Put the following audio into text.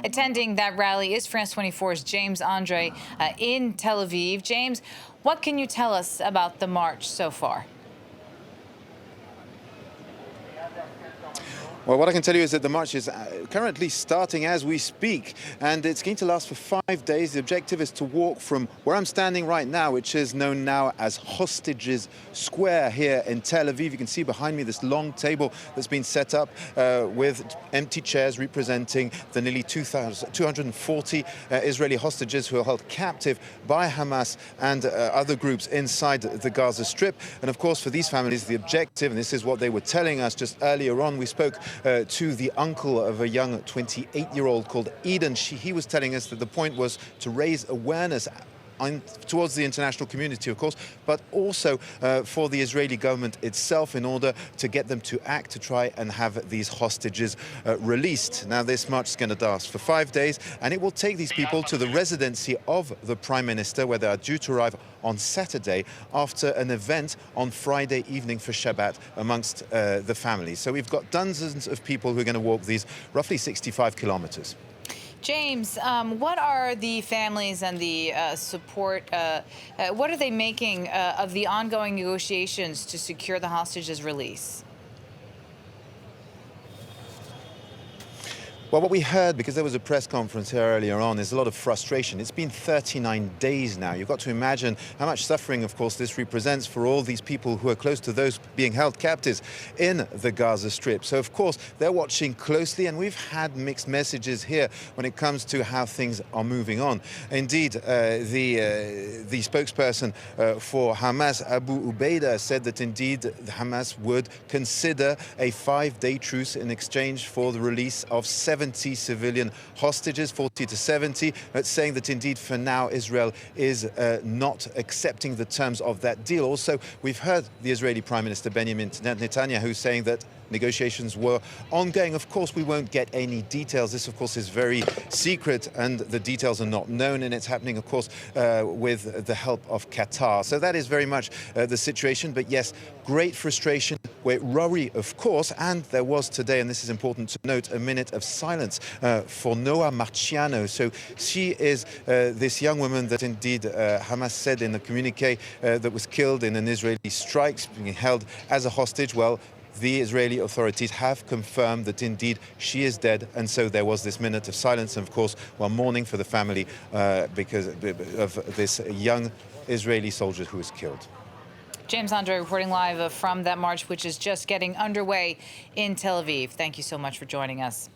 attending that rally is France 24's James André in Tel Aviv. James, what can you tell us about the march so far? Well, what I can tell you is that the march is currently starting as we speak, and it's going to last for 5 days. The objective is to walk from where I'm standing right now, which is known now as Hostages Square here in Tel Aviv. You can see behind me this long table that's been set up with empty chairs representing the nearly 240 Israeli hostages who are held captive by Hamas and other groups inside the Gaza Strip. And of course, for these families, the objective, and this is what they were telling us just earlier on, we spoke to the uncle of a young 28-year-old called Eden. He was telling us that the point was to raise awareness towards the international community, of course, but also for the Israeli government itself in order to get them to act to try and have these hostages released. Now, this march is going to last for 5 days, and it will take these people to the residency of the Prime Minister, where they are due to arrive on Saturday after an event on Friday evening for Shabbat amongst the families. So we've got dozens of people who are going to walk these roughly 65 kilometers. James, what are the families and the support, what are they making of the ongoing negotiations to secure the hostages' release? Well, what we heard, because there was a press conference here earlier on, is a lot of frustration. It's been 39 days now. You've got to imagine how much suffering, of course, this represents for all these people who are close to those being held captives in the Gaza Strip. So, of course, they're watching closely, and we've had mixed messages here when it comes to how things are moving on. Indeed, the spokesperson for Hamas, Abu Ubaidah, said that indeed Hamas would consider a 5-day truce in exchange for the release of 70 civilian hostages, 40 to 70, saying that indeed for now Israel is not accepting the terms of that deal. Also, we've heard the Israeli Prime Minister Benjamin Netanyahu saying that negotiations were ongoing. Of course, we won't get any details. This, of course, is very secret, and the details are not known, and it's happening, of course, with the help of Qatar. So that is very much the situation. But yes, great frustration. We're worried, of course, and there was today, and this is important to note, a minute of silence for Noa Marciano. So she is this young woman that indeed Hamas said in the communique that was killed in an Israeli strike, being held as a hostage. Well, the Israeli authorities have confirmed that indeed she is dead, and so there was this minute of silence, and of course, while mourning for the family because of this young Israeli soldier who was killed. James André reporting live from that march, which is just getting underway in Tel Aviv. Thank you so much for joining us.